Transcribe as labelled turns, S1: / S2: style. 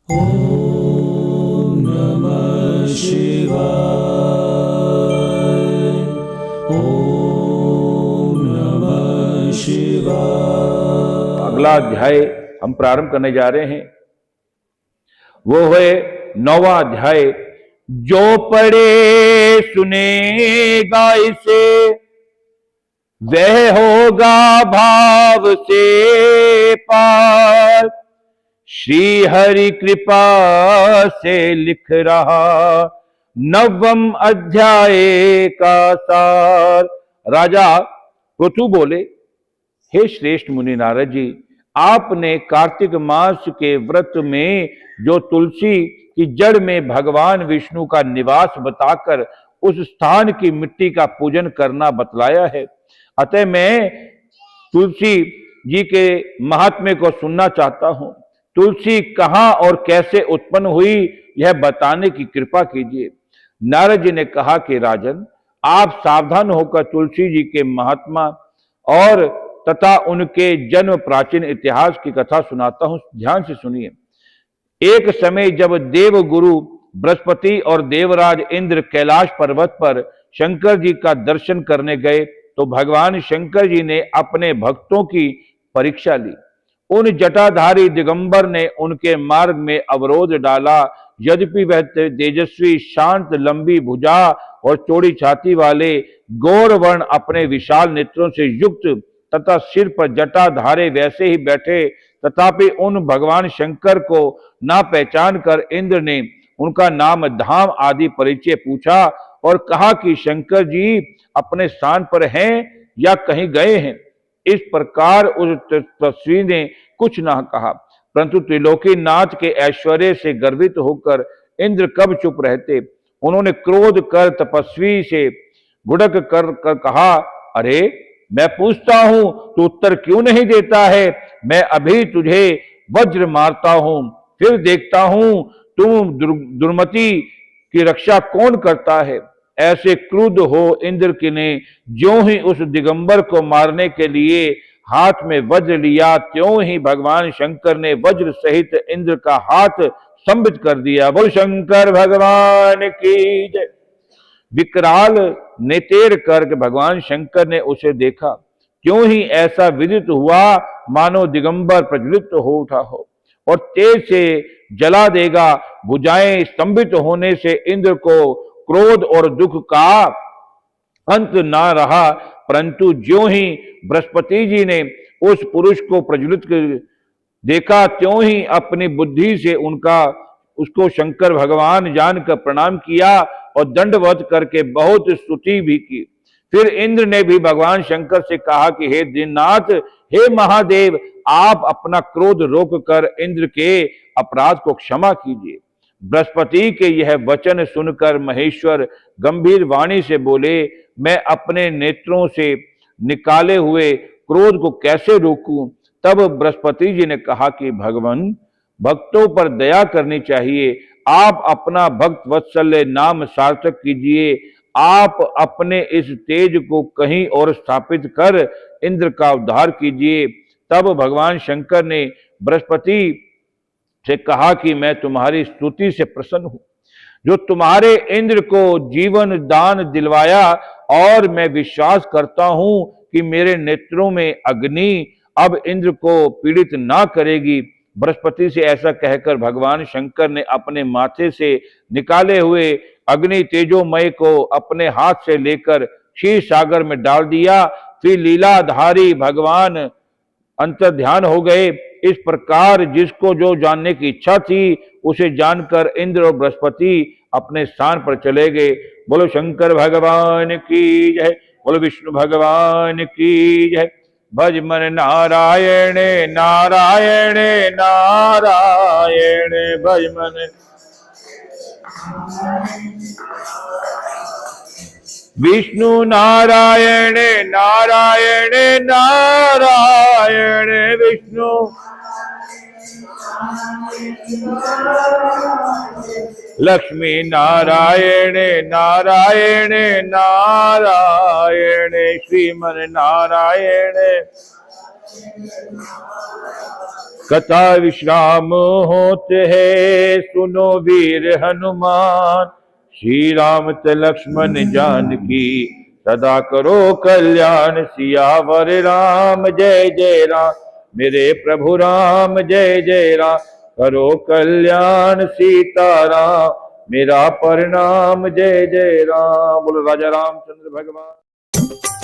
S1: ओम नमः शिवाय। ओम नमः शिवाय।
S2: अगला अध्याय हम प्रारंभ करने जा रहे हैं, वो है 9वां अध्याय। जो पढ़े सुनेगा इसे, वह होगा भाव से पार। श्री हरि कृपा से लिख रहा 9वां अध्याय का सार। राजा पृथु बोले, हे श्रेष्ठ मुनि नारद जी, आपने कार्तिक मास के व्रत में जो तुलसी की जड़ में भगवान विष्णु का निवास बताकर उस स्थान की मिट्टी का पूजन करना बतलाया है, अतः मैं तुलसी जी के महात्म्य को सुनना चाहता हूं। तुलसी कहां और कैसे उत्पन्न हुई, यह बताने की कृपा कीजिए। नारद जी ने कहा कि राजन, आप सावधान होकर तुलसी जी के महात्मा और तथा उनके जन्म प्राचीन इतिहास की कथा सुनाता हूं, ध्यान से सुनिए। एक समय जब देव गुरु बृहस्पति और देवराज इंद्र कैलाश पर्वत पर शंकर जी का दर्शन करने गए तो भगवान शंकर जी ने अपने भक्तों की परीक्षा ली। उन जटाधारी दिगंबर ने उनके मार्ग में अवरोध डाला। यद्यपि वह तेजस्वी, शांत, लंबी भुजा और चौड़ी छाती वाले गौर वर्ण अपने विशाल नेत्रों से युक्त तथा सिर पर जटा धारे वैसे ही बैठे, तथापि उन भगवान शंकर को ना पहचान कर इंद्र ने उनका नाम, धाम आदि परिचय पूछा और कहा कि शंकर जी अपने स्थान पर हैं या कहीं गए हैं। इस प्रकार उस तपस्वी ने कुछ न कहा, परंतु त्रिलोकीनाथ के ऐश्वर्य से गर्वित होकर इंद्र कब चुप रहते। उन्होंने क्रोध कर तपस्वी से घुड़क कर कहा, अरे मैं पूछता हूं तो उत्तर क्यों नहीं देता है? मैं अभी तुझे वज्र मारता हूं, फिर देखता हूं तुम दुर्मति की रक्षा कौन करता है। ऐसे क्रुद्ध हो इंद्र की ने ज्यों ही उस दिगंबर को मारने के लिए हाथ में वज्र लिया, त्यों ही भगवान शंकर ने वज्र सहित इंद्र का हाथ स्तंभित कर दिया। बोल शंकर भगवान की जय। विकराल नेतेर करके भगवान शंकर ने उसे देखा, क्यों ही ऐसा विदित हुआ मानो दिगंबर प्रज्वलित हो उठा हो और तेज से जला देगा। भुजाएं स्तंभित होने से इंद्र को क्रोध और दुख का अंत ना रहा, परंतु ज्यों ही बृहस्पति जी ने उस पुरुष को प्रज्वलित देखा, त्यों ही अपनी बुद्धि से उसको शंकर भगवान जानकर प्रणाम किया और दंडवत करके बहुत स्तुति भी की। फिर इंद्र ने भी भगवान शंकर से कहा कि हे दीननाथ, हे महादेव, आप अपना क्रोध रोक कर इंद्र के अपराध को क्षमा कीजिए। बृहस्पति के यह वचन सुनकर महेश्वर गंभीर वाणी से बोले, मैं अपने नेत्रों से निकाले हुए क्रोध को कैसे रोकूं? तब बृहस्पति जी ने कहा कि भगवान, भक्तों पर दया करनी चाहिए। आप अपना भक्त वत्सल्य नाम सार्थक कीजिए। आप अपने इस तेज को कहीं और स्थापित कर इंद्र का उद्धार कीजिए। तब भगवान शंकर ने बृहस्पति से कहा कि मैं तुम्हारी स्तुति से प्रसन्न हूं, जो तुम्हारे इंद्र को जीवन दान दिलवाया, और मैं विश्वास करता हूं कि मेरे नेत्रों में अग्नि अब इंद्र को पीड़ित ना करेगी। बृहस्पति से ऐसा कहकर भगवान शंकर ने अपने माथे से निकाले हुए अग्नि तेजोमय को अपने हाथ से लेकर क्षीर सागर में डाल दिया। फिर लीलाधारी भगवान अंतर ध्यान हो गए। इस प्रकार जिसको जो जानने की इच्छा थी उसे जानकर इंद्र और बृहस्पति अपने स्थान पर चले गए। बोलो शंकर भगवान की जय, बोलो विष्णु भगवान की जय। भज मन नारायण नारायण नारायण, भज मन विष्णु नारायण नारायण नारायण, विष्णु लक्ष्मी नारायण नारायण नारायण, श्रीमन नारायण कथा विश्राम होते है, सुनो वीर हनुमान। श्री राम ते लक्ष्मण जानकी, सदा करो कल्याण। सियावर राम जय जय राम, मेरे प्रभु राम जय जय राम। करो कल्याण सीताराम, मेरा प्रणाम जय जय राम। बोलो राजा रामचंद्र भगवान।